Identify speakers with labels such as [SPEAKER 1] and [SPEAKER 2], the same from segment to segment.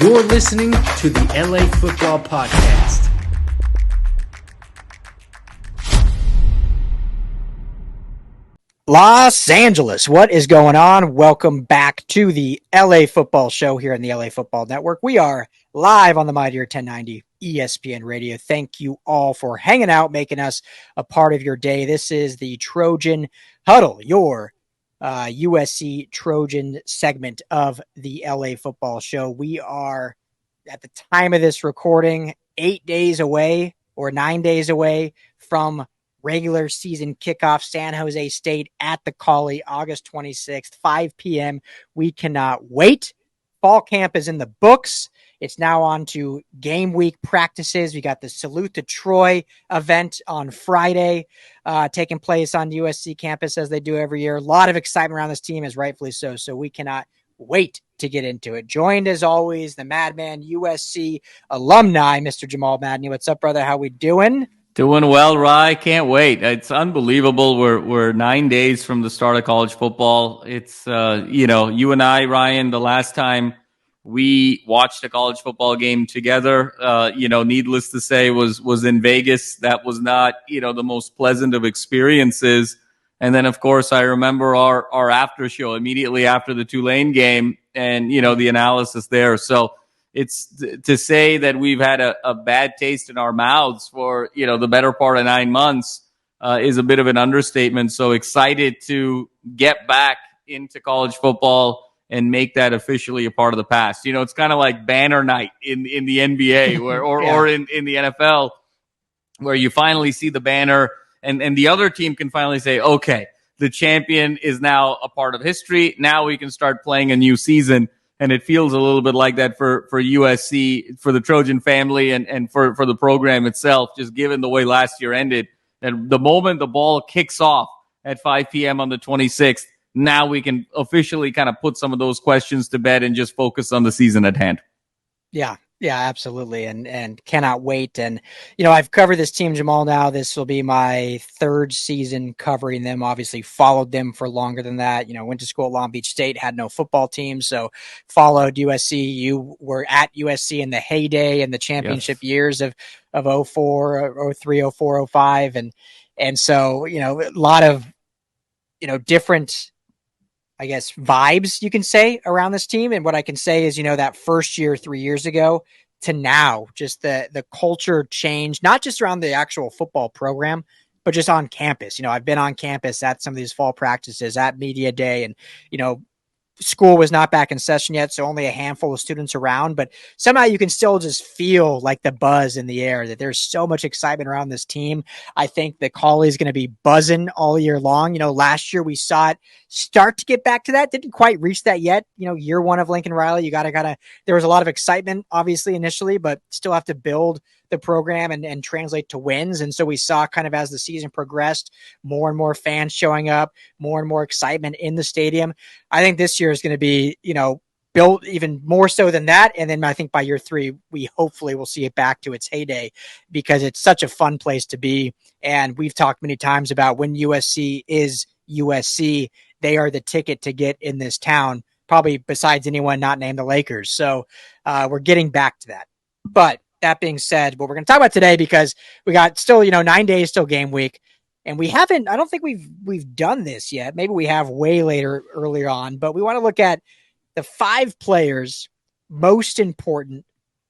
[SPEAKER 1] You're listening to the LA Football Podcast.
[SPEAKER 2] Los Angeles, what is going on? Welcome back to the LA Football Show here on the LA Football Network. We are live on the Mightier 1090 ESPN Radio. Thank you all for hanging out, making us a part of your day. This is the Trojan Huddle, your USC Trojan segment of the LA Football Show. We are, at the time of this recording, 8 days away or 9 days away from regular season kickoff. San Jose State at the Collie, August 26th, 5 p.m. We cannot wait. Fall camp is in the books. It's now on to game week practices. We got the Salute to Troy event on Friday, taking place on USC campus as they do every year. A lot of excitement around this team, as rightfully so. So we cannot wait to get into it. Joined as always, the Madman USC alumni, Mr. Jamal Madney. What's up, brother? How we doing?
[SPEAKER 3] Doing well, Rye. Can't wait. It's unbelievable. We're 9 days from the start of college football. It's you and I, Ryan, the last time we watched a college football game together, needless to say, was in Vegas. That was not, the most pleasant of experiences. And then, of course, I remember our after show immediately after the Tulane game and, the analysis there. So it's to say that we've had a bad taste in our mouths for, the better part of 9 months is a bit of an understatement. So excited to get back into college football and make that officially a part of the past. It's kind of like banner night in the NBA or in the NFL, where you finally see the banner and the other team can finally say, okay, the champion is now a part of history. Now we can start playing a new season. And it feels a little bit like that for USC, for the Trojan family and for the program itself, just given the way last year ended. And the moment the ball kicks off at 5 p.m. on the 26th, now we can officially kind of put some of those questions to bed and just focus on the season at hand.
[SPEAKER 2] Yeah, absolutely. And cannot wait. And, I've covered this team, Jamal, now. This will be my third season covering them. Obviously followed them for longer than that. Went to school at Long Beach State, had no football team. So followed USC. You were at USC in the heyday and the championship years of 04, 03, 04, 05. And so, a lot of, different, I guess, vibes you can say around this team. And what I can say is, that first year, 3 years ago to now, just the culture change, not just around the actual football program, but just on campus. I've been on campus at some of these fall practices, at media day, and, school was not back in session yet, so only a handful of students around, but somehow you can still just feel like the buzz in the air, that there's so much excitement around this team. I think the Collie is going to be buzzing all year long. Last year we saw it start to get back to that. Didn't quite reach that yet. Year one of Lincoln Riley, you gotta, there was a lot of excitement, obviously, initially, but still have to build the program and translate to wins. And so we saw kind of as the season progressed, more and more fans showing up, more and more excitement in the stadium. I think this year is going to be, built even more so than that. And then I think by year three, we hopefully will see it back to its heyday, because it's such a fun place to be. And we've talked many times about when USC is USC, they are the ticket to get in this town, probably besides anyone not named the Lakers. So we're getting back to that. But that being said, what we're going to talk about today, because we got still, 9 days till game week, and I don't think we've done this yet. Maybe we have earlier on, but we want to look at the 5 players most important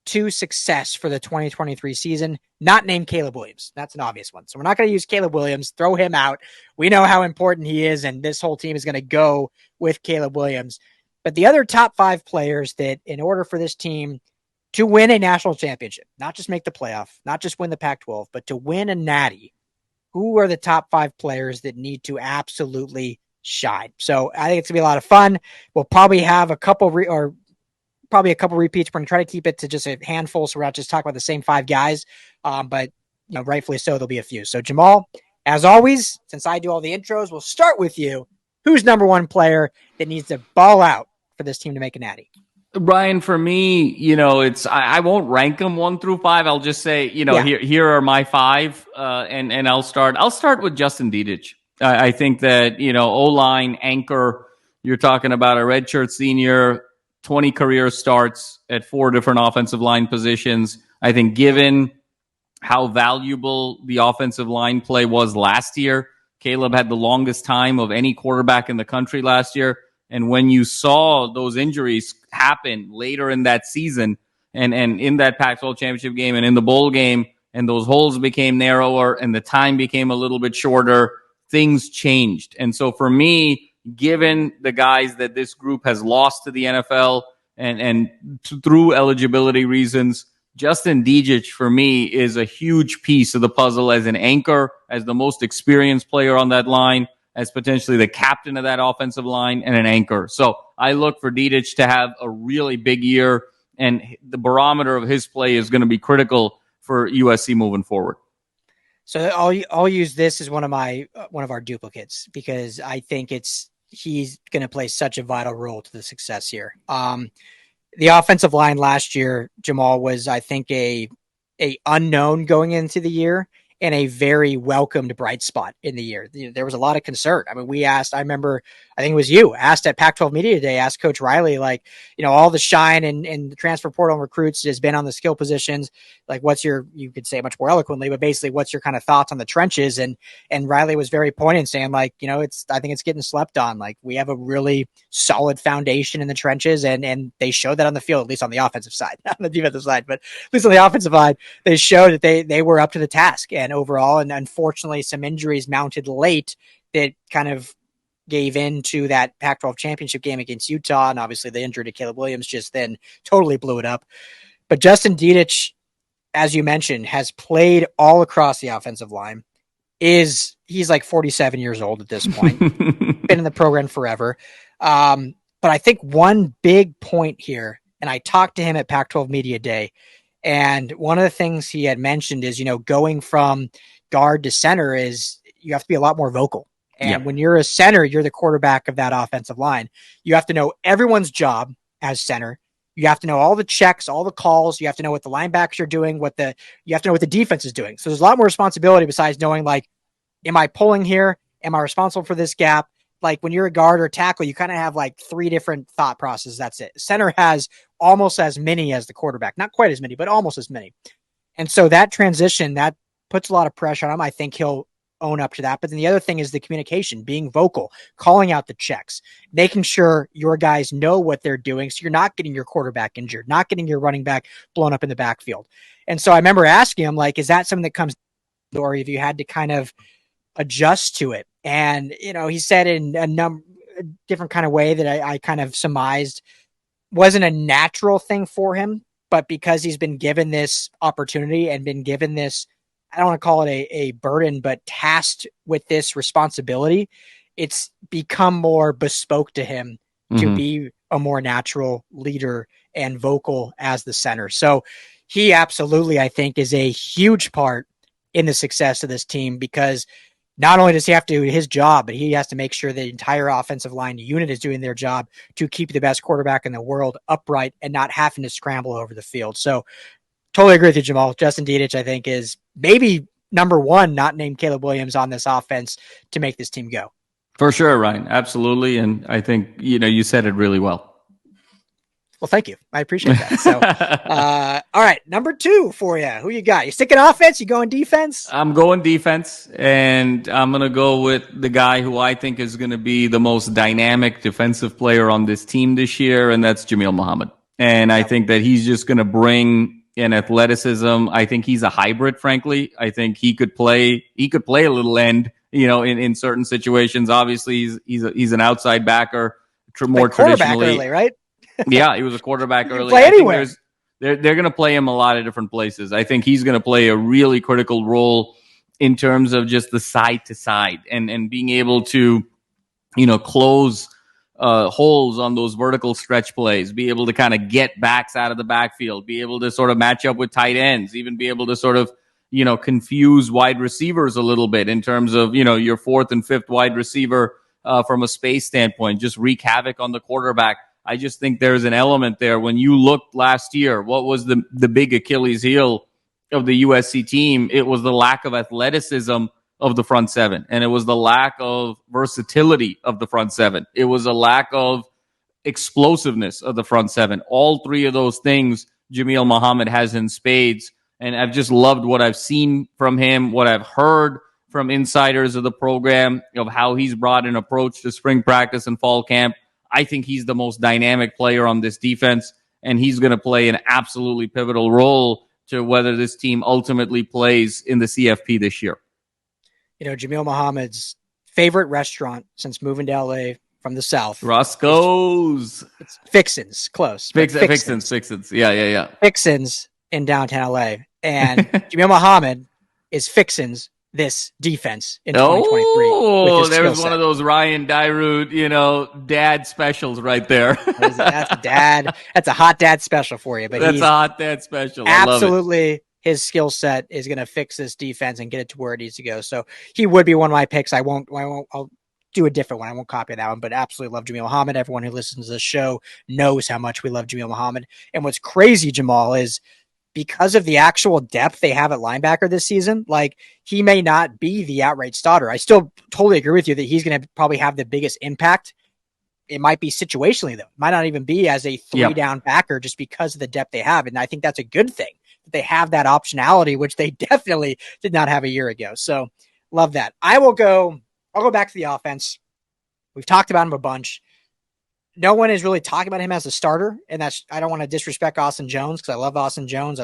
[SPEAKER 2] to success for the 2023 season, not named Caleb Williams. That's an obvious one. So we're not going to use Caleb Williams, throw him out. We know how important he is, and this whole team is going to go with Caleb Williams. But the other top 5 players that, in order for this team to win a national championship, not just make the playoff, not just win the Pac-12, but to win a natty, who are the top 5 players that need to absolutely shine? So I think it's gonna be a lot of fun. We'll probably have a couple repeats. We're going to try to keep it to just a handful, so we're not just talking about the same 5 guys. But rightfully so, there'll be a few. So Jamal, as always, since I do all the intros, we'll start with you. Who's number 1 player that needs to ball out for this team to make a natty?
[SPEAKER 3] Brian, for me, I won't rank them 1 through 5. I'll just say, here are my 5, and I'll start with Justin Dedich. I think that, O-line anchor, you're talking about a redshirt senior, 20 career starts at 4 different offensive line positions. I think given how valuable the offensive line play was last year, Caleb had the longest time of any quarterback in the country last year. And when you saw those injuries happen later in that season and in that Pac-12 championship game and in the bowl game, and those holes became narrower and the time became a little bit shorter, things changed. And so for me, given the guys that this group has lost to the NFL and through eligibility reasons, Justin Tahj for me is a huge piece of the puzzle as an anchor, as the most experienced player on that line, as potentially the captain of that offensive line and an anchor. So I look for Tahj to have a really big year, and the barometer of his play is going to be critical for USC moving forward.
[SPEAKER 2] So I'll use this as one of our duplicates because I think he's going to play such a vital role to the success here. The offensive line last year, Jamal, was, I think, a unknown going into the year and a very welcomed bright spot in the year. There was a lot of concern. I mean, I remember, I think it was you, asked at Pac-12 Media Day, asked Coach Riley, like, all the shine and the transfer portal and recruits has been on the skill positions. Like, you could say it much more eloquently, but basically what's your kind of thoughts on the trenches? And Riley was very poignant saying, like, I think it's getting slept on. Like, we have a really solid foundation in the trenches and they showed that on the field, at least on the offensive side, not on the defensive side, but at least on the offensive side, they showed that they were up to the task and overall. And unfortunately, some injuries mounted late that kind of gave in to that Pac-12 championship game against Utah. And obviously the injury to Caleb Williams just then totally blew it up. But Justin Tahj, as you mentioned, has played all across the offensive line. He's like 47 years old at this point, been in the program forever. But I think one big point here, and I talked to him at Pac-12 Media Day, and one of the things he had mentioned is, going from guard to center is you have to be a lot more vocal. And when you're a center, you're the quarterback of that offensive line. You have to know everyone's job as center. You have to know all the checks, all the calls. You have to know what the linebackers are doing, you have to know what the defense is doing. So there's a lot more responsibility besides knowing, like, am I pulling here? Am I responsible for this gap? Like, when you're a guard or tackle, you kind of have like 3 different thought processes. That's it. Center has almost as many as the quarterback, not quite as many, but almost as many. And so that transition, that puts a lot of pressure on him. I think he'll own up to that. But then the other thing is the communication, being vocal, calling out the checks, making sure your guys know what they're doing. So you're not getting your quarterback injured, not getting your running back blown up in the backfield. And so I remember asking him, like, is that something that comes, or if you had to kind of adjust to it? And, he said in a different kind of way that I kind of surmised wasn't a natural thing for him, but because he's been given this opportunity and been given this, I don't want to call it a burden, but tasked with this responsibility, it's become more bespoke to him to be a more natural leader and vocal as the center. So he absolutely, I think, is a huge part in the success of this team, because not only does he have to do his job, but he has to make sure the entire offensive line unit is doing their job to keep the best quarterback in the world upright and not having to scramble over the field. So totally agree with you, Jamal. Justin Tahj, I think, is maybe number one, not named Caleb Williams on this offense to make this team go.
[SPEAKER 3] For sure, Ryan. Absolutely. And I think, you said it really well.
[SPEAKER 2] Well, thank you. I appreciate that. So, all right, number 2 for you. Who you got? You sticking offense? You going defense?
[SPEAKER 3] I'm going defense, and I'm going to go with the guy who I think is going to be the most dynamic defensive player on this team this year, and that's Jamil Muhammad. And I think that he's just going to bring in athleticism. I think he's a hybrid, frankly. I think he could play a little end, in certain situations. Obviously, he's an outside backer, more traditionally.
[SPEAKER 2] Early, right?
[SPEAKER 3] Yeah, he was a quarterback early.
[SPEAKER 2] Play anywhere.
[SPEAKER 3] They're going to play him a lot of different places. I think he's going to play a really critical role in terms of just the side to side and being able to, close holes on those vertical stretch plays, be able to kind of get backs out of the backfield, be able to sort of match up with tight ends, even be able to sort of, confuse wide receivers a little bit in terms of, your 4th and 5th wide receiver from a space standpoint, just wreak havoc on the quarterback. I just think there's an element there. When you looked last year, what was the big Achilles heel of the USC team? It was the lack of athleticism of the front seven, and it was the lack of versatility of the front seven. It was a lack of explosiveness of the front seven. All three of those things Jamil Muhammad has in spades. And I've just loved what I've seen from him, what I've heard from insiders of the program, of how he's brought an approach to spring practice and fall camp. I think he's the most dynamic player on this defense, and he's going to play an absolutely pivotal role to whether this team ultimately plays in the CFP this year.
[SPEAKER 2] You know, Jamil Muhammad's favorite restaurant since moving to LA from the South.
[SPEAKER 3] Roscoe's.
[SPEAKER 2] It's Fixin's, close.
[SPEAKER 3] Fixin's. Yeah.
[SPEAKER 2] Fixin's in downtown LA. And Jamil Muhammad is Fixin's this defense in 2023.
[SPEAKER 3] Oh, there's one of those Ryan Dyrud, dad specials right there.
[SPEAKER 2] That's dad. That's a hot dad special for you. But
[SPEAKER 3] that's a hot dad special. I
[SPEAKER 2] absolutely,
[SPEAKER 3] love it.
[SPEAKER 2] His skill set is going to fix this defense and get it to where it needs to go. So he would be one of my picks. I'll do a different one. I won't copy that one, but absolutely love Jamil Muhammad. Everyone who listens to this show knows how much we love Jamil Muhammad. And what's crazy, Jamal, is because of the actual depth they have at linebacker this season, like, he may not be the outright starter. I still totally agree with you that he's going to probably have the biggest impact. It might be situationally, though. It might not even be as a three-down backer just because of the depth they have. And I think that's a good thing. They have that optionality, which they definitely did not have a year ago. So love that. I'll go back to the offense. We've talked about him a bunch. No one is really talking about him as a starter. And I don't want to disrespect Austin Jones, because I love Austin Jones.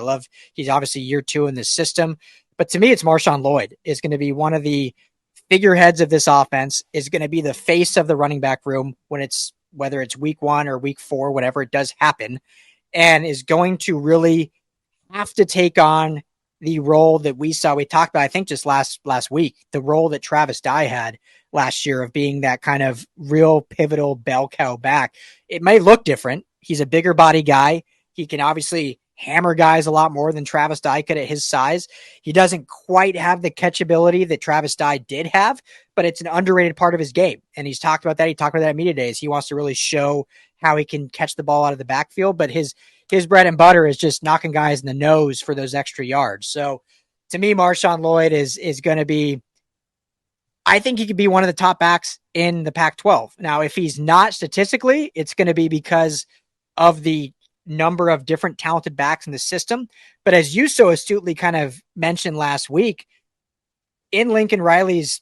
[SPEAKER 2] He's obviously year 2 in this system, but to me, it's Marshawn Lloyd is going to be one of the figureheads of this offense, is going to be the face of the running back room whether it's week 1 or week 4, whatever it does happen, and is going to really have to take on the role that we talked about, I think just last week, the role that Travis Dye had last year of being that kind of real pivotal bell cow back. It may look different. He's a bigger body guy. He can obviously hammer guys a lot more than Travis Dye could at his size. He doesn't quite have the catchability that Travis Dye did have, but it's an underrated part of his game. And he's talked about that. He talked about that at media days. He wants to really show how he can catch the ball out of the backfield, but his bread and butter is just knocking guys in the nose for those extra yards. So to me, Marshawn Lloyd is going to be, I think he could be one of the top backs in the Pac-12. Now, if he's not statistically, it's going to be because of the number of different talented backs in the system. But as you so astutely kind of mentioned last week, in Lincoln Riley's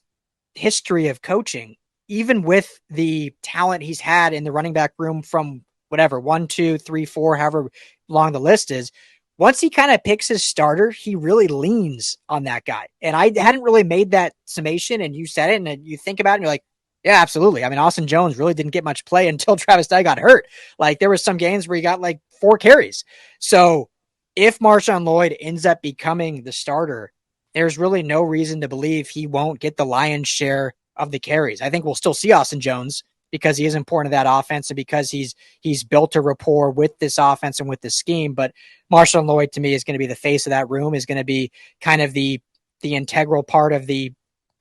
[SPEAKER 2] history of coaching, even with the talent he's had in the running back room from whatever, 1, 2, 3, 4, however long the list is, once he kind of picks his starter, he really leans on that guy. And I hadn't really made that summation, and you said it, and you think about it, and you're like, yeah, absolutely. I mean, Austin Jones really didn't get much play until Travis Dye got hurt. Like, there were some games where he got like 4 carries. So if Marshawn Lloyd ends up becoming the starter, there's really no reason to believe he won't get the lion's share of the carries. I think we'll still see Austin Jones because he is important to that offense and because he's built a rapport with this offense and with this scheme. But Marshawn Lloyd, to me, is going to be the face of that room, is going to be kind of the integral part of the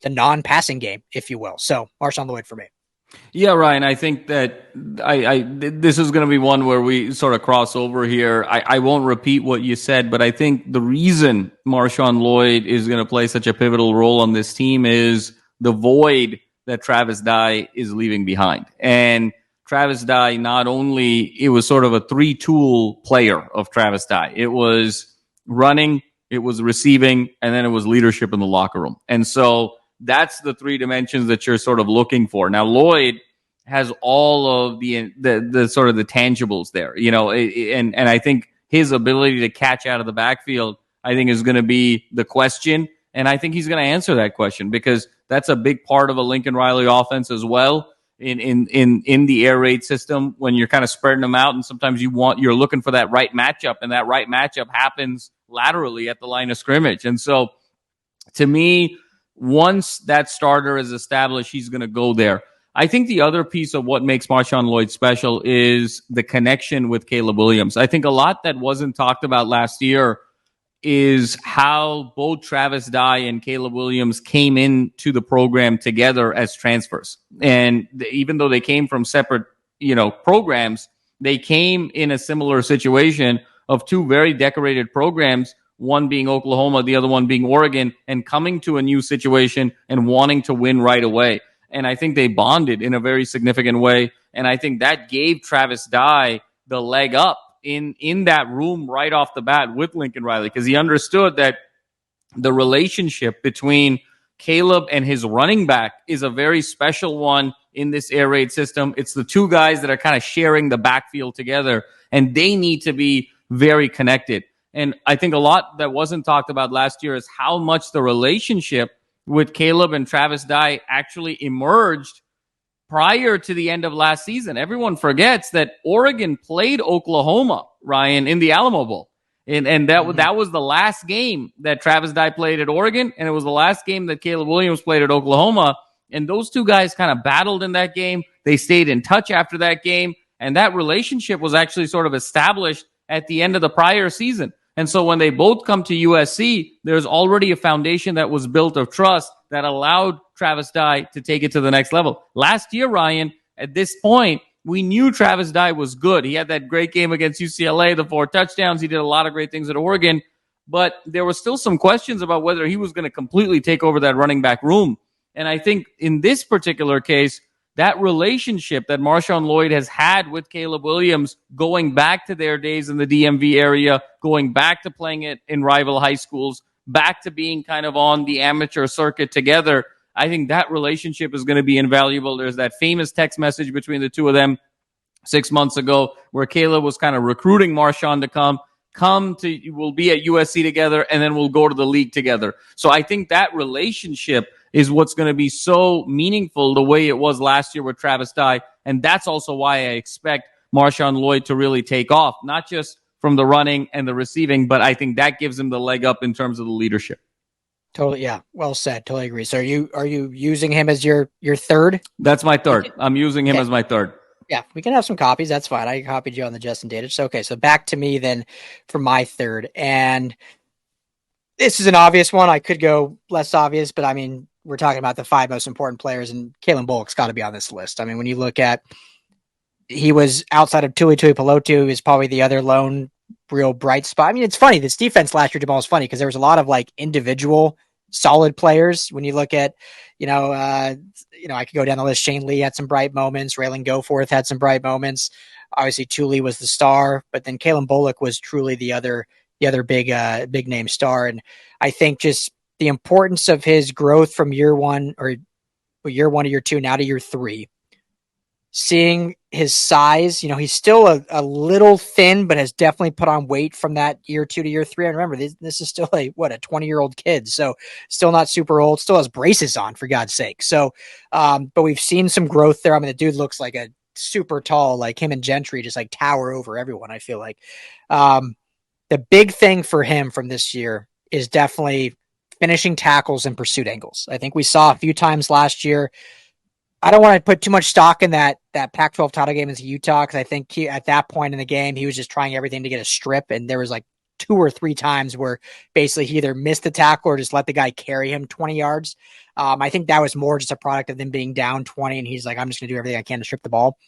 [SPEAKER 2] non-passing game, if you will. So Marshawn Lloyd for me.
[SPEAKER 3] Yeah, Ryan, I think that this is going to be one where we sort of cross over here. I won't repeat what you said, but I think the reason Marshawn Lloyd is going to play such a pivotal role on this team is the void that Travis Dye is leaving behind. And Travis Dye, not only, it was sort of a 3-tool player of Travis Dye. It was running, it was receiving, and then it was leadership in the locker room. And so that's the 3 dimensions that you're sort of looking for. Now, Lloyd has all of the sort of the tangibles there, and I think his ability to catch out of the backfield, I think, is going to be the question. And I think he's going to answer that question because that's a big part of a Lincoln Riley offense as well in the air raid system when you're kind of spreading them out. And sometimes you're looking for that right matchup, and that right matchup happens laterally at the line of scrimmage. And so to me, once that starter is established, he's going to go there. I think the other piece of what makes Marshawn Lloyd special is the connection with Caleb Williams. I think a lot that wasn't talked about last year is how both Travis Dye and Caleb Williams came into the program together as transfers. And even though they came from separate, programs, they came in a similar situation of 2 very decorated programs, one being Oklahoma, the other one being Oregon, and coming to a new situation and wanting to win right away. And I think they bonded in a very significant way. And I think that gave Travis Dye the leg up in that room right off the bat with Lincoln Riley, because he understood that the relationship between Caleb and his running back is a very special one in this air raid system. It's the two guys that are kind of sharing the backfield together, and they need to be very connected. And I think a lot that wasn't talked about last year is how much the relationship with Caleb and Travis Dye actually emerged prior to the end of last season. Everyone forgets that Oregon played Oklahoma, Ryan, in the Alamo Bowl. And that was the last game that Travis Dye played at Oregon, and it was the last game that Caleb Williams played at Oklahoma. And those two guys kind of battled in that game. They stayed in touch after that game, and that relationship was actually sort of established at the end of the prior season. And so when they both come to USC, there's already a foundation that was built of trust that allowed Travis Dye to take it to the next level. Last year, Ryan, at this point, we knew Travis Dye was good. He had that great game against UCLA, the 4 touchdowns. He did a lot of great things at Oregon. But there were still some questions about whether he was going to completely take over that running back room. And I think in this particular case, that relationship that Marshawn Lloyd has had with Caleb Williams, going back to their days in the DMV area, going back to playing it in rival high schools, back to being kind of on the amateur circuit together, I think that relationship is going to be invaluable. There's that famous text message between the two of them 6 months ago where Caleb was kind of recruiting Marshawn to we'll be at USC together, and then we'll go to the league together. So I think that relationship is what's going to be so meaningful the way it was last year with Travis Dye. And that's also why I expect Marshawn Lloyd to really take off, not just from the running and the receiving, but I think that gives him the leg up in terms of the leadership.
[SPEAKER 2] Totally. Yeah. Well said. Totally agree. So are you using him as your third?
[SPEAKER 3] That's my third. I'm using him as my third.
[SPEAKER 2] Yeah. We can have some copies. That's fine. I copied you on the Justin Data. So, okay. So back to me then for my third. And this is an obvious one. I could go less obvious, but I mean, we're talking about the 5 most important players, and Calen Bullock's got to be on this list. I mean, when you look at, he was outside of Tuipulotu, is probably the other lone real bright spot. I mean, it's funny. This defense last year, Jamal, is funny because there was a lot of like individual solid players. When you look at, I could go down the list. Shane Lee had some bright moments. Ralen Goforth had some bright moments. Obviously, Tuli was the star, but then Calen Bullock was truly the other big name star. And I think just the importance of his growth from year one to year 2, now to year 3, seeing his size, he's still a little thin, but has definitely put on weight from that year 2 to year 3. And remember, this is still a 20-year-old kid. So still not super old, still has braces on, for God's sake. So, but we've seen some growth there. I mean, the dude looks like a super tall, like him and Gentry just like tower over everyone. I feel like, the big thing for him from this year is definitely finishing tackles and pursuit angles. I think we saw a few times last year. I don't want to put too much stock in that Pac-12 title game against Utah, because I think at that point in the game, he was just trying everything to get a strip, and there was like 2 or 3 times where basically he either missed the tackle or just let the guy carry him 20 yards. I think that was more just a product of them being down 20, and he's like, I'm just going to do everything I can to strip the ball.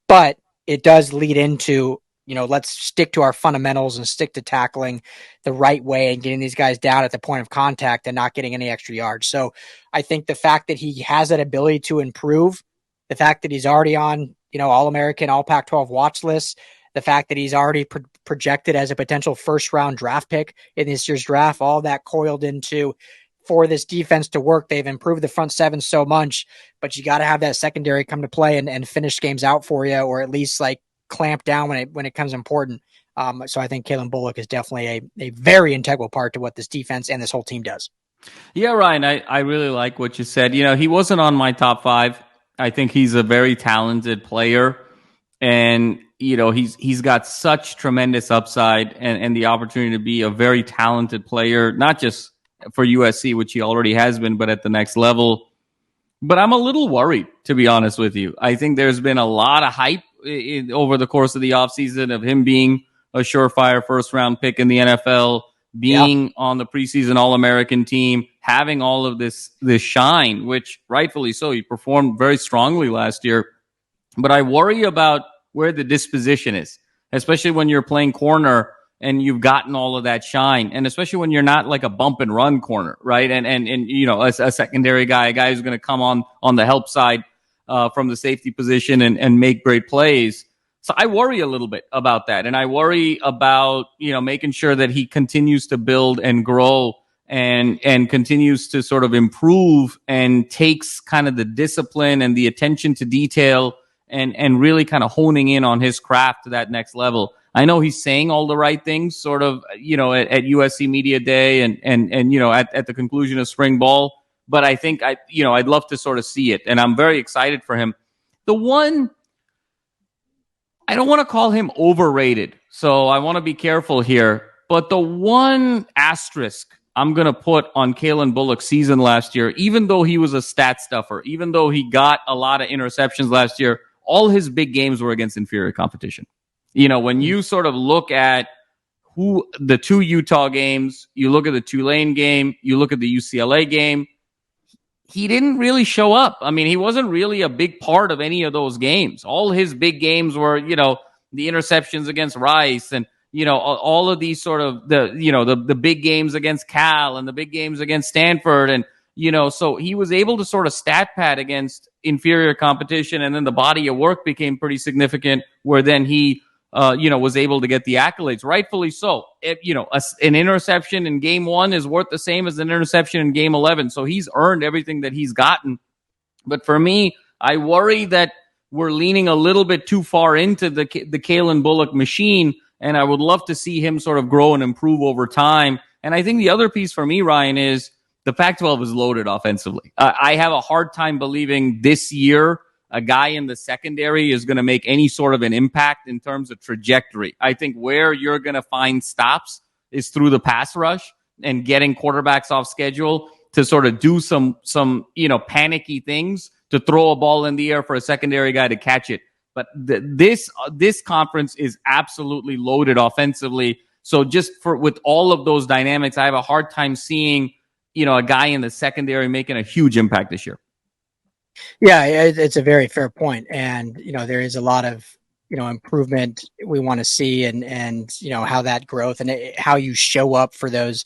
[SPEAKER 2] But it does lead into, let's stick to our fundamentals and stick to tackling the right way and getting these guys down at the point of contact and not getting any extra yards. So I think the fact that he has that ability to improve, the fact that he's already on, All-American, All Pac-12 watch lists, the fact that he's already projected as a potential first-round draft pick in this year's draft, all that coiled into, for this defense to work, they've improved the front 7 so much, but you got to have that secondary come to play and finish games out for you, or at least like clamp down when it comes important. So I think Calen Bullock is definitely a very integral part to what this defense and this whole team does.
[SPEAKER 3] Yeah, Ryan, I really like what you said. He wasn't on my top 5. I think he's a very talented player, and he's got such tremendous upside and the opportunity to be a very talented player, not just for USC, which he already has been, but at the next level. But I'm a little worried, to be honest with you. I think there's been a lot of hype over the course of the offseason of him being a surefire first-round pick in the NFL, being on the preseason All-American team, having all of this shine, which rightfully so. He performed very strongly last year. But I worry about where the disposition is, especially when you're playing corner and you've gotten all of that shine. And especially when you're not like a bump and run corner, right? And you know, a secondary guy, a guy who's going to come on the help side from the safety position and make great plays. So I worry a little bit about that. And I worry about, you know, making sure that he continues to build and grow and continues to sort of improve and takes kind of the discipline and the attention to detail and really kind of honing in on his craft to that next level. I know he's saying all the right things sort of, you know, at USC Media Day and you know, at the conclusion of spring ball. But I think I'd love to sort of see it. And I'm very excited for him. The one, I don't want to call him overrated, so I want to be careful here. But the one asterisk I'm going to put on Calen Bullock's season last year, even though he was a stat stuffer, even though he got a lot of interceptions last year, all his big games were against inferior competition. You know, when you sort of look at who the 2 Utah games, you look at the Tulane game, you look at the UCLA game, he didn't really show up. I mean, he wasn't really a big part of any of those games. All his big games were, you know, the interceptions against Rice and, you know, all of these sort of the big games against Cal and the big games against Stanford. And, you know, so he was able to sort of stat pad against inferior competition. And then the body of work became pretty significant where then he, was able to get the accolades, rightfully so. An interception in game 1 is worth the same as an interception in game 11. So he's earned everything that he's gotten. But for me, I worry that we're leaning a little bit too far into the Calen Bullock machine. And I would love to see him sort of grow and improve over time. And I think the other piece for me, Ryan, is the Pac-12 is loaded offensively. I have a hard time believing this year a guy in the secondary is going to make any sort of an impact in terms of trajectory. I think where you're going to find stops is through the pass rush and getting quarterbacks off schedule to sort of do some panicky things to throw a ball in the air for a secondary guy to catch it. But this conference is absolutely loaded offensively. So just with all of those dynamics, I have a hard time seeing, a guy in the secondary making a huge impact this year.
[SPEAKER 2] Yeah, it's a very fair point. And, there is a lot of, improvement we want to see and how that growth and how you show up for those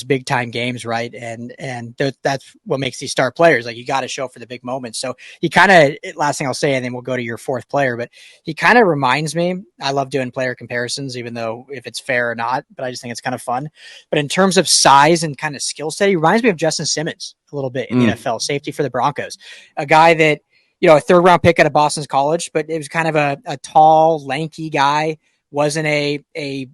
[SPEAKER 2] big time games. Right. And that's what makes these star players. Like, you got to show up for the big moments. So he kind of, last thing I'll say, and then we'll go to your fourth player, but he kind of reminds me, I love doing player comparisons, even though if it's fair or not, but I just think it's kind of fun. But in terms of size and kind of skill set, he reminds me of Justin Simmons a little bit in the NFL, safety for the Broncos, a guy that, a 3rd round pick out of Boston's college, but it was kind of a tall, lanky guy, wasn't a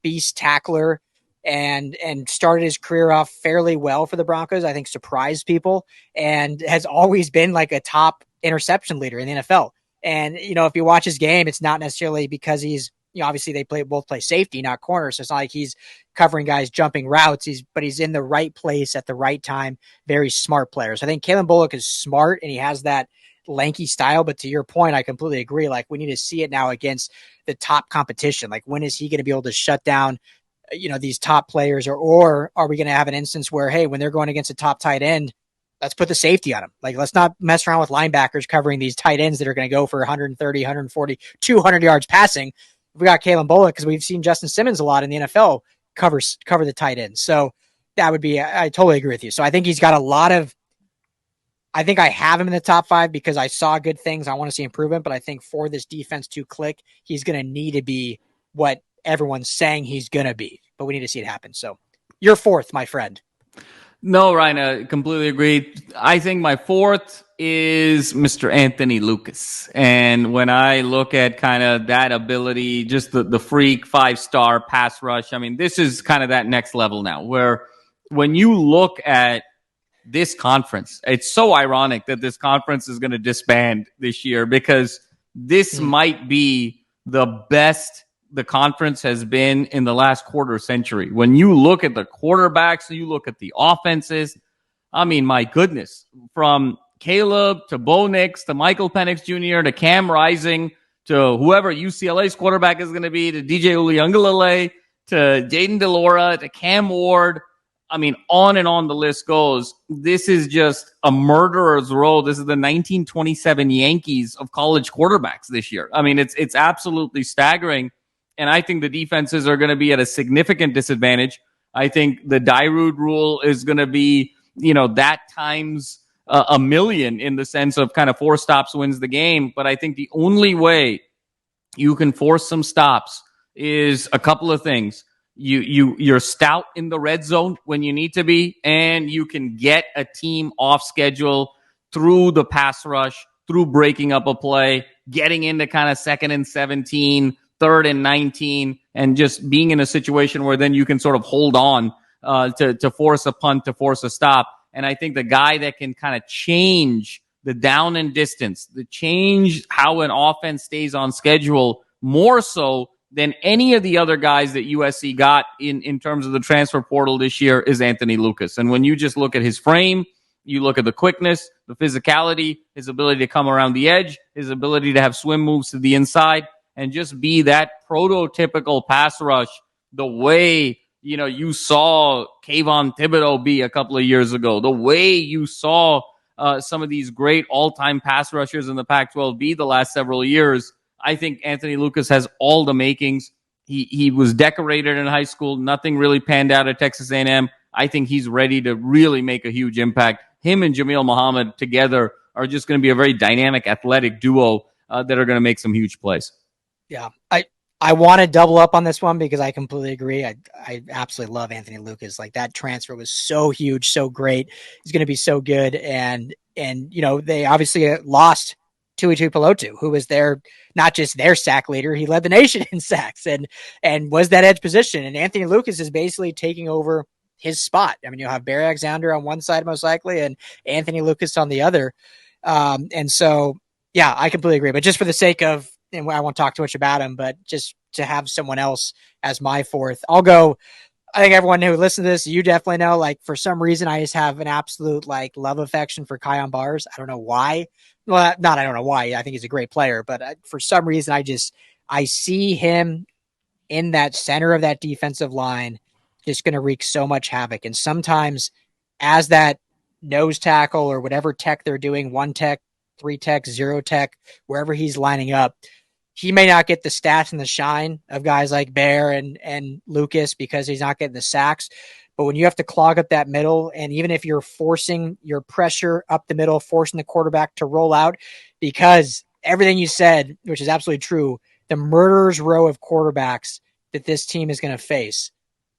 [SPEAKER 2] beast tackler, and started his career off fairly well for the Broncos. I think surprised people and has always been like a top interception leader in the NFL. And, if you watch his game, it's not necessarily because he's, obviously they both play safety, not corner. So it's not like he's covering guys jumping routes. But he's in the right place at the right time. Very smart player. So I think Calen Bullock is smart and he has that lanky style, but to your point, I completely agree. Like, we need to see it now against the top competition. Like, when is he going to be able to shut down, these top players, or are we going to have an instance where, hey, when they're going against a top tight end, let's put the safety on them. Like, let's not mess around with linebackers covering these tight ends that are going to go for 130, 140, 200 yards passing. We got Calen Bullock, because we've seen Justin Simmons a lot in the NFL cover the tight ends. So that would be, I totally agree with you. So I think he's got a lot of, I think I have him in the top 5 because I saw good things. I want to see improvement, but I think for this defense to click, he's going to need to be what everyone's saying he's going to be, but we need to see it happen. So you're 4th, my friend.
[SPEAKER 3] No, Ryan, I completely agree. I think my 4th is Mr. Anthony Lucas. And when I look at kind of that ability, just the freak 5-star pass rush, I mean, this is kind of that next level now, where when you look at this conference, it's so ironic that this conference is going to disband this year, because this might be the best the conference has been in the last quarter century. When you look at the quarterbacks, you look at the offenses, I mean, my goodness, from Caleb to Bo Nix to Michael Penix Jr. to Cam Rising to whoever UCLA's quarterback is going to be, to DJ Uliungalale to Jaden DeLora to Cam Ward. I mean, on and on the list goes. This is just a murderer's row. This is the 1927 Yankees of college quarterbacks this year. I mean, it's absolutely staggering. And I think the defenses are going to be at a significant disadvantage. I think the Dairud rule is going to be, that times a million in the sense of kind of 4 stops wins the game. But I think the only way you can force some stops is a couple of things. You're stout in the red zone when you need to be, and you can get a team off schedule through the pass rush, through breaking up a play, getting into kind of 2nd and 17, 3rd and 19, and just being in a situation where then you can sort of hold on to force a punt, to force a stop. And I think the guy that can kind of change the down and distance, the change how an offense stays on schedule more so than any of the other guys that USC got in terms of the transfer portal this year is Anthony Lucas. And when you just look at his frame, you look at the quickness, the physicality, his ability to come around the edge, his ability to have swim moves to the inside, and just be that prototypical pass rush the way, you saw Kayvon Thibodeau be a couple of years ago, the way you saw some of these great all-time pass rushers in the Pac-12 be the last several years. I think Anthony Lucas has all the makings. He was decorated in high school. Nothing really panned out at Texas A&M. I think he's ready to really make a huge impact. Him and Jamil Muhammad together are just going to be a very dynamic, athletic duo that are going to make some huge plays.
[SPEAKER 2] Yeah, I want to double up on this one because I completely agree. I absolutely love Anthony Lucas. Like, that transfer was so huge, so great. He's going to be so good. And they obviously lost Tuipulotu, who was not just their sack leader, he led the nation in sacks and was that edge position. And Anthony Lucas is basically taking over his spot. I mean, you'll have Barry Alexander on one side most likely and Anthony Lucas on the other. And so, yeah, I completely agree. But just for the sake of, and I won't talk too much about him, but just to have someone else as my 4th, I'll go. I think everyone who listens to this, you definitely know, like, for some reason, I just have an absolute love affection for Kyon Barrs. I don't know why. Well, I don't know why. I think he's a great player, but for some reason, I see him in that center of that defensive line, just going to wreak so much havoc. And sometimes as that nose tackle or whatever tech they're doing, 1 tech, 3 tech, 0 tech, wherever he's lining up, he may not get the stats and the shine of guys like Bear and Lucas because he's not getting the sacks. But when you have to clog up that middle, and even if you're forcing your pressure up the middle, forcing the quarterback to roll out, because everything you said, which is absolutely true, the murderer's row of quarterbacks that this team is going to face.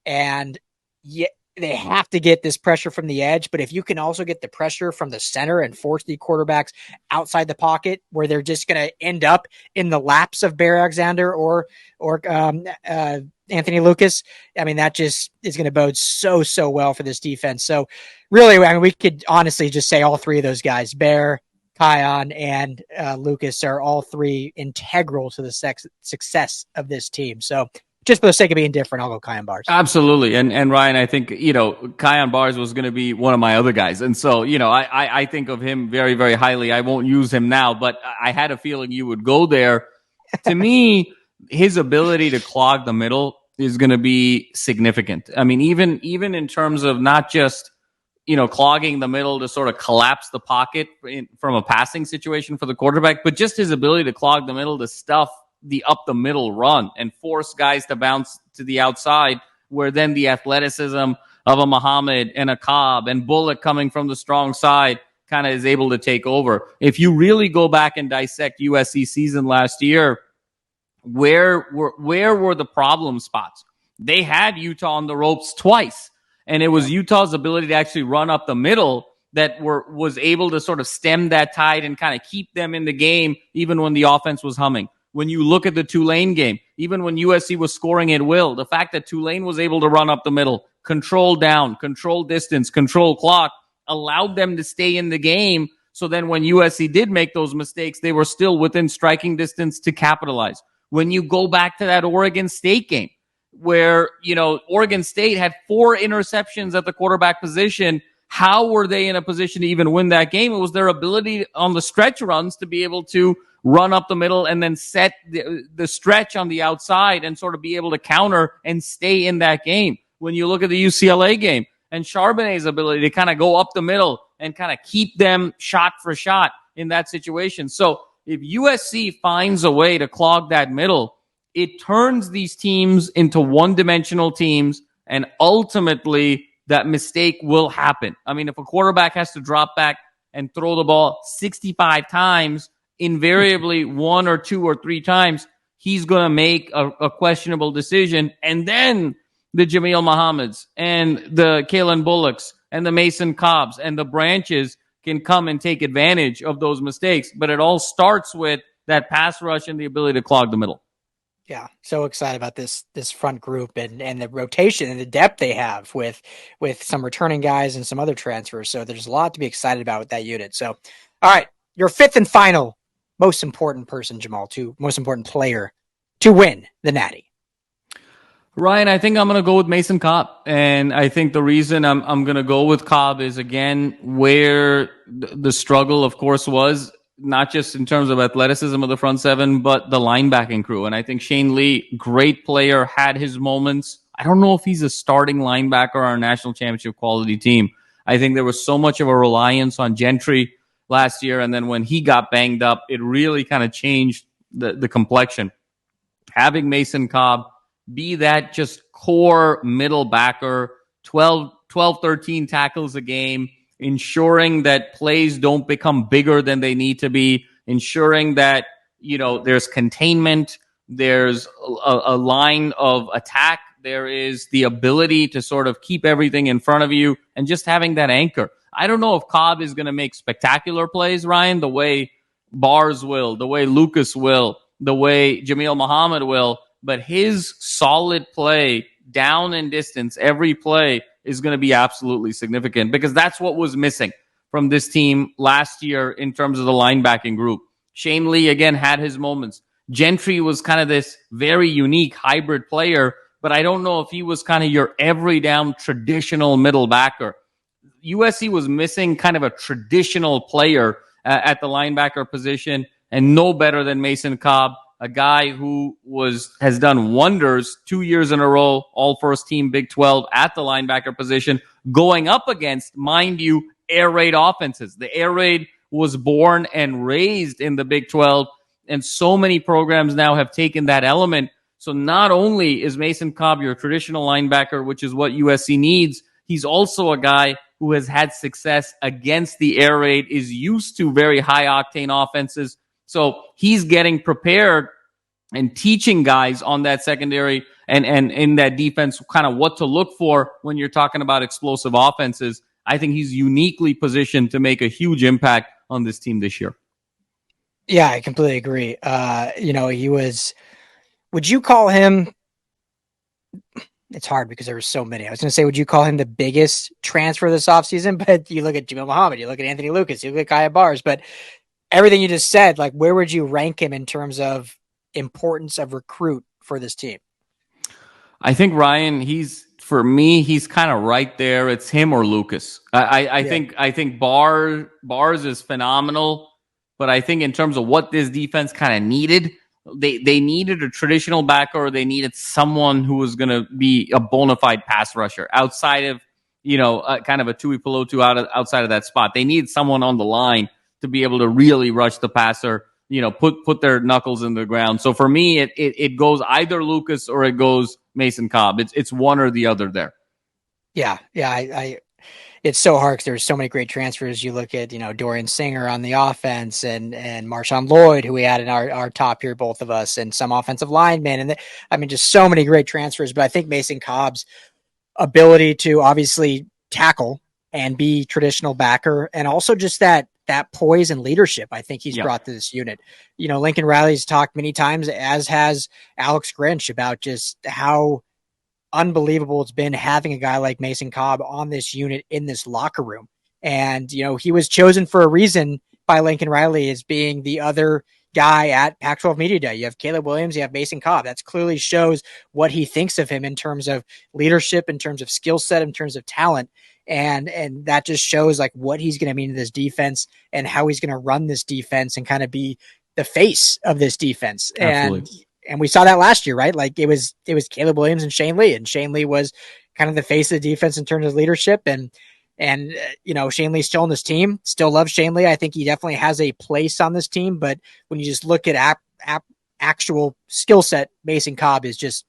[SPEAKER 2] And they have to get this pressure from the edge, but if you can also get the pressure from the center and force the quarterbacks outside the pocket where they're just going to end up in the laps of Bear Alexander or Anthony Lucas, I mean, that just is going to bode so well for this defense. So really, I mean, we could honestly just say all 3 of those guys, Bear, Kyon, and Lucas, are all 3 integral to the success of this team. So just for the sake of being different, I'll go Kyon Barrs.
[SPEAKER 3] Absolutely. And Ryan, I think, Kyon Barrs was going to be one of my other guys. And so, I think of him very, very highly. I won't use him now, but I had a feeling you would go there. To me, his ability to clog the middle is going to be significant. I mean, even in terms of not just, clogging the middle to sort of collapse the pocket from a passing situation for the quarterback, but just his ability to clog the middle to stuff the up the middle run and force guys to bounce to the outside, where then the athleticism of a Muhammad and a Cobb and Bullock coming from the strong side kind of is able to take over. If you really go back and dissect USC season last year, where were the problem spots? They had Utah on the ropes twice, and it was Utah's ability to actually run up the middle that was able to sort of stem that tide and kind of keep them in the game even when the offense was humming. When you look at the Tulane game, even when USC was scoring at will, the fact that Tulane was able to run up the middle, control down, control distance, control clock, allowed them to stay in the game. So then when USC did make those mistakes, they were still within striking distance to capitalize. When you go back to that Oregon State game, where, Oregon State had 4 interceptions at the quarterback position, how were they in a position to even win that game? It was their ability on the stretch runs to be able to run up the middle and then set the stretch on the outside and sort of be able to counter and stay in that game. When you look at the UCLA game and Charbonnet's ability to kind of go up the middle and kind of keep them shot for shot in that situation. So if USC finds a way to clog that middle, it turns these teams into one-dimensional teams, and ultimately that mistake will happen. I mean, if a quarterback has to drop back and throw the ball 65 times, invariably 1 or 2 or 3 times, he's going to make a questionable decision. And then the Jameel Muhammad's and the Calen Bullocks and the Mason Cobbs and the Branches can come and take advantage of those mistakes. But it all starts with that pass rush and the ability to clog the middle.
[SPEAKER 2] Yeah, so excited about this front group and the rotation and the depth they have with some returning guys and some other transfers. So there's a lot to be excited about with that unit. So, all right, your fifth and final most important person, Jamal, most important player to win the Natty.
[SPEAKER 3] Ryan, I think I'm going to go with Mason Cobb. And I think the reason I'm going to go with Cobb is, again, where the struggle, of course, was not just in terms of athleticism of the front seven, but the linebacking crew. And I think Shane Lee, great player, had his moments. I don't know if he's a starting linebacker or a national championship quality team. I think there was so much of a reliance on Gentry last year. And then when he got banged up, it really kind of changed the complexion. Having Mason Cobb be that just core middle backer, 12, 13 tackles a game, ensuring that plays don't become bigger than they need to be, ensuring that, there's containment, there's a line of attack, there is the ability to sort of keep everything in front of you, and just having that anchor. I don't know if Cobb is going to make spectacular plays, Ryan, the way Bars will, the way Lucas will, the way Jameel Muhammad will, but his solid play down and distance every play is going to be absolutely significant, because that's what was missing from this team last year in terms of the linebacking group. Shane Lee, again, had his moments. Gentry was kind of this very unique hybrid player, but I don't know if he was kind of your every down traditional middle backer. USC was missing kind of a traditional player at the linebacker position, and no better than Mason Cobb, a guy who has done wonders 2 years in a row, all first team Big 12 at the linebacker position, going up against, mind you, air raid offenses. The air raid was born and raised in the Big 12, and so many programs now have taken that element. So not only is Mason Cobb your traditional linebacker, which is what USC needs, he's also a guy who has had success against the air raid, is used to very high-octane offenses. So he's getting prepared and teaching guys on that secondary and in that defense kind of what to look for when you're talking about explosive offenses. I think he's uniquely positioned to make a huge impact on this team this year.
[SPEAKER 2] Yeah, I completely agree. Would you call him, it's hard because there were so many. I was going to say, would you call him the biggest transfer this offseason? But you look at Jameel Muhammad, you look at Anthony Lucas, you look at Kaya Bars, but everything you just said, like, where would you rank him in terms of importance of recruit for this team?
[SPEAKER 3] I think, Ryan, for me, he's kind of right there. It's him or Lucas. I think Bars is phenomenal, but I think in terms of what this defense kind of needed, they needed a traditional backer, or they needed someone who was going to be a bona fide pass rusher outside of, kind of a Tuipulotu outside of that spot. They need someone on the line to be able to really rush the passer, put their knuckles in the ground. So for me, it goes either Lucas or it goes Mason Cobb. It's one or the other there.
[SPEAKER 2] Yeah. It's so hard because there's so many great transfers. You look at, Dorian Singer on the offense and Marshawn Lloyd, who we had in our top here, both of us, and some offensive linemen. And just so many great transfers. But I think Mason Cobb's ability to obviously tackle and be traditional backer, and also just that poise and leadership, I think he's brought to this unit. Lincoln Riley's talked many times, as has Alex Grinch, about just how unbelievable it's been having a guy like Mason Cobb on this unit in this locker room. And, he was chosen for a reason by Lincoln Riley as being the other guy at Pac-12 Media Day. You have Caleb Williams, you have Mason Cobb. That clearly shows what he thinks of him in terms of leadership, in terms of skill set, in terms of talent. And that just shows like what he's going to mean to this defense and how he's going to run this defense and kind of be the face of this defense. Absolutely. And we saw that last year, right? Like it was Caleb Williams and Shane Lee was kind of the face of the defense in terms of leadership. And Shane Lee's still on this team, still love Shane Lee. I think he definitely has a place on this team, but when you just look at actual skill set, Mason Cobb he's just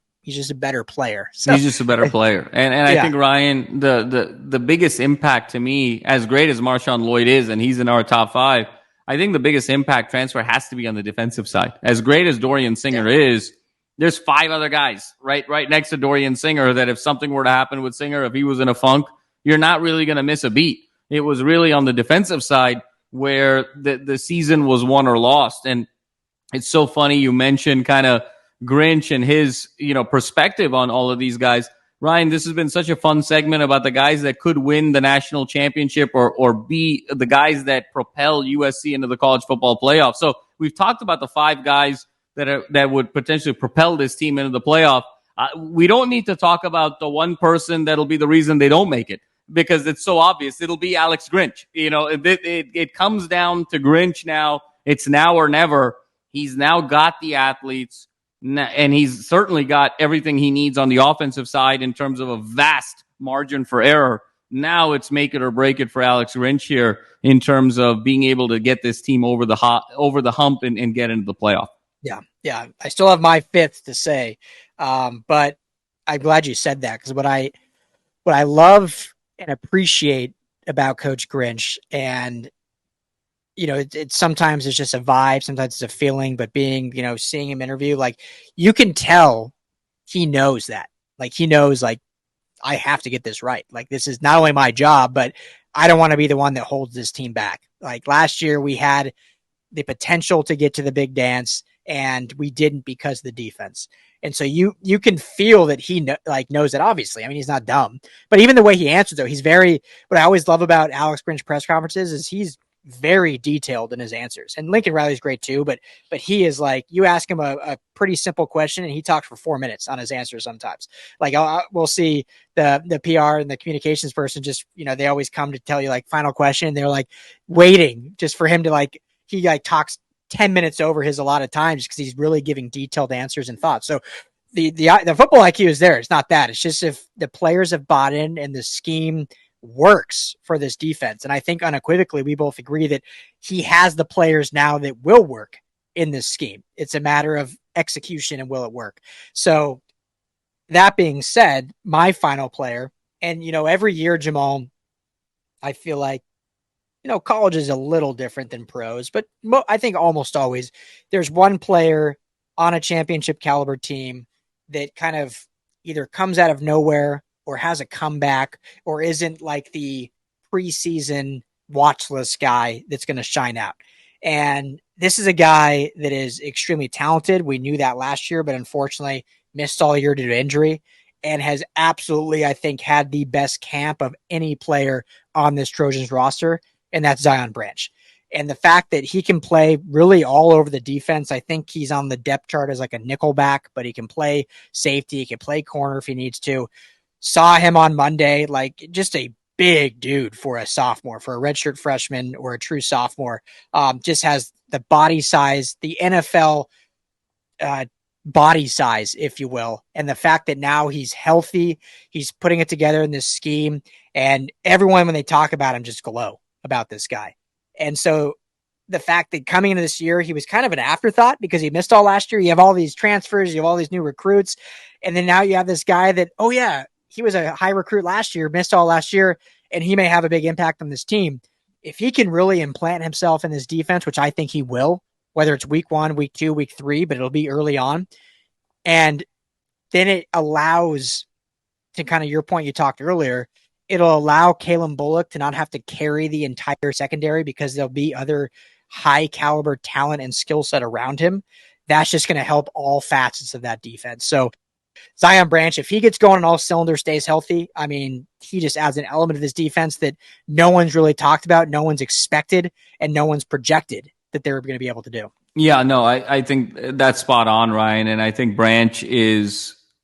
[SPEAKER 2] a better player. So,
[SPEAKER 3] he's just a better player. And I think, Ryan, the biggest impact to me, as great as Marshawn Lloyd is, and he's in our top 5, I think the biggest impact transfer has to be on the defensive side. As great as Dorian Singer is, there's 5 other guys right next to Dorian Singer that if something were to happen with Singer, if he was in a funk, you're not really going to miss a beat. It was really on the defensive side where the season was won or lost. And it's so funny you mentioned kind of Grinch and his, perspective on all of these guys. Ryan, this has been such a fun segment about the guys that could win the national championship or be the guys that propel USC into the college football playoff. So we've talked about the 5 guys that would potentially propel this team into the playoff. We don't need to talk about the one person that'll be the reason they don't make it, because it's so obvious. It'll be Alex Grinch. It comes down to Grinch now. It's now or never. He's now got the athletes, and he's certainly got everything he needs on the offensive side in terms of a vast margin for error. Now it's make it or break it for Alex Grinch here in terms of being able to get this team over the hump and get into the playoff.
[SPEAKER 2] Yeah. I still have my 5th to say, but I'm glad you said that, because what I love and appreciate about Coach Grinch, and it's sometimes it's just a vibe, sometimes it's a feeling, but seeing him interview, like, you can tell he knows that. Like, he knows, like, I have to get this right. Like, this is not only my job, but I don't want to be the one that holds this team back. Like, last year we had the potential to get to the big dance, and we didn't because of the defense. And so you can feel that he knows that, obviously. I mean, he's not dumb, but even the way he answers, though, he's what I always love about Alex Grinch press conferences is he's very detailed in his answers. And Lincoln Riley's great too, but he is like, you ask him a pretty simple question and he talks for 4 minutes on his answer sometimes. Like, we'll see the PR and the communications person just, they always come to tell you, like, final question. And they're like waiting just for him to, he talks 10 minutes over his allotted time just because he's really giving detailed answers and thoughts. So the football IQ is there. It's not that. It's just if the players have bought in and the scheme works for this defense. And I think unequivocally, we both agree that he has the players now that will work in this scheme. It's a matter of execution and will it work? So that being said, my final player, and, every year, Jamal, I feel like, college is a little different than pros, but I think almost always there's one player on a championship caliber team that kind of either comes out of nowhere or has a comeback or isn't like the preseason watch list guy that's going to shine out. And this is a guy that is extremely talented. We knew that last year, but unfortunately missed all year due to injury, and has absolutely, I think, had the best camp of any player on this Trojans roster, and that's Zion Branch. And the fact that he can play really all over the defense, I think he's on the depth chart as like a nickel back, but he can play safety, he can play corner if he needs to. Saw him on Monday, like, just a big dude for a sophomore, for a redshirt freshman or a true sophomore. Just has the body size, the NFL body size, if you will. And the fact that now he's healthy, he's putting it together in this scheme, and everyone, when they talk about him, just glow about this guy. And so the fact that coming into this year, he was kind of an afterthought because he missed all last year. You have all these transfers, you have all these new recruits. And then now you have this guy that, oh yeah, he was a high recruit last year, missed all last year, and he may have a big impact on this team. If he can really implant himself in this defense, which I think he will, whether it's week 1, week 2, week 3, but it'll be early on. And then it allows, to kind of your point you talked earlier, it'll allow Calen Bullock to not have to carry the entire secondary because there'll be other high caliber talent and skill set around him. That's just going to help all facets of that defense. So Zion Branch, if he gets going on all cylinders, stays healthy, I mean, he just adds an element of this defense that no one's really talked about, no one's expected, and no one's projected that they're going to be able to do.
[SPEAKER 3] Yeah, no, I think that's spot on, Ryan. And I think Branch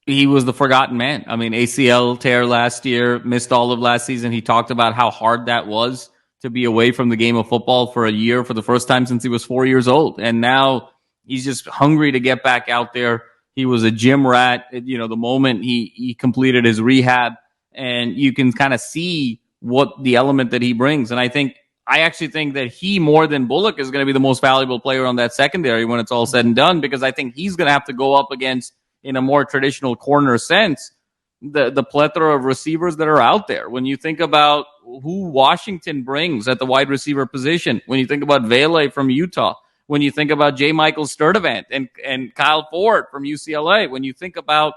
[SPEAKER 3] he was the forgotten man. I mean, ACL tear last year, missed all of last season. He talked about how hard that was to be away from the game of football for a year for the first time since he was 4 years old. And now he's just hungry to get back out there. He was a gym rat, the moment he completed his rehab, and you can kind of see what the element that he brings. And I think I actually think that he, more than Bullock, is going to be the most valuable player on that secondary when it's all said and done, because I think he's going to have to go up against, in a more traditional corner sense, the plethora of receivers that are out there. When you think about who Washington brings at the wide receiver position, when you think about Vele from Utah, when you think about J. Michael Sturdivant and Kyle Ford from UCLA, when you think about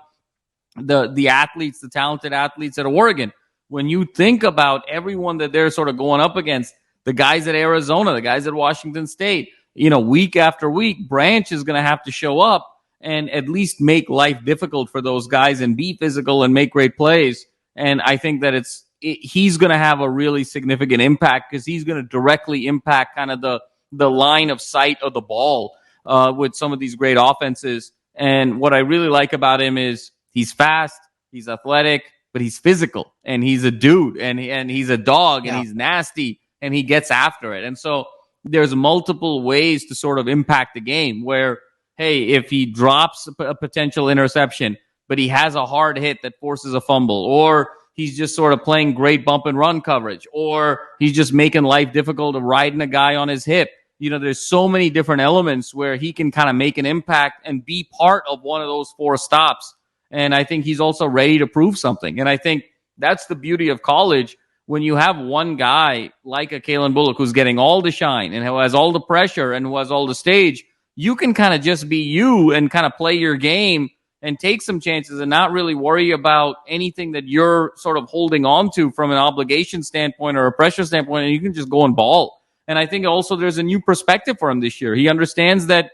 [SPEAKER 3] the athletes, the talented athletes at Oregon, when you think about everyone that they're sort of going up against, the guys at Arizona, the guys at Washington State, week after week, Branch is going to have to show up and at least make life difficult for those guys and be physical and make great plays. And I think that he's going to have a really significant impact, because he's going to directly impact kind of the line of sight of the ball with some of these great offenses. And what I really like about him is he's fast, he's athletic, but he's physical, and he's a dude, and he's a dog, and he's nasty, and he gets after it. And so there's multiple ways to sort of impact the game where, hey, if he drops a potential interception, but he has a hard hit that forces a fumble, or he's just sort of playing great bump and run coverage, or he's just making life difficult of riding a guy on his hip. There's so many different elements where he can kind of make an impact and be part of one of those 4 stops. And I think he's also ready to prove something. And I think that's the beauty of college. When you have one guy like a Calen Bullock who's getting all the shine and who has all the pressure and who has all the stage, you can kind of just be you and kind of play your game and take some chances and not really worry about anything that you're sort of holding on to from an obligation standpoint or a pressure standpoint, and you can just go and ball. And I think also there's a new perspective for him this year. He understands that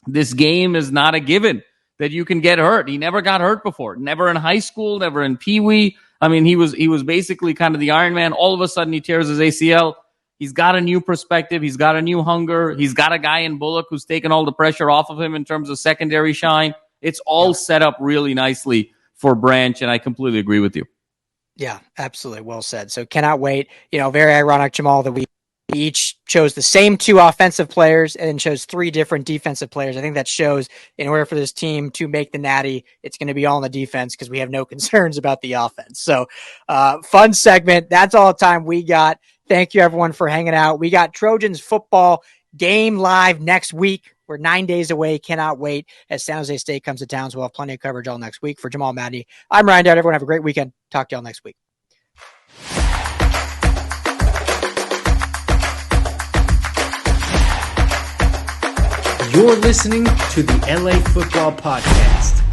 [SPEAKER 3] this game is not a given, that you can get hurt. He never got hurt before, never in high school, never in Pee Wee. I mean, he was basically kind of the Iron Man. All of a sudden he tears his ACL. He's got a new perspective. He's got a new hunger. He's got a guy in Bullock who's taken all the pressure off of him in terms of secondary shine. It's all set up really nicely for Branch, and I completely agree with you.
[SPEAKER 2] Yeah, absolutely. Well said. So cannot wait. Very ironic, Jamal, that we each chose the same 2 offensive players and chose 3 different defensive players. I think that shows in order for this team to make the natty, it's going to be all on the defense because we have no concerns about the offense. So fun segment. That's all the time we got. Thank you, everyone, for hanging out. We got Trojans football game live next week. We're 9 days away. Cannot wait as San Jose State comes to town. So we'll have plenty of coverage all next week. For Jamal, Maddie, I'm Ryan Dowd. Everyone have a great weekend. Talk to y'all next week.
[SPEAKER 1] You're listening to the LA Football Podcast.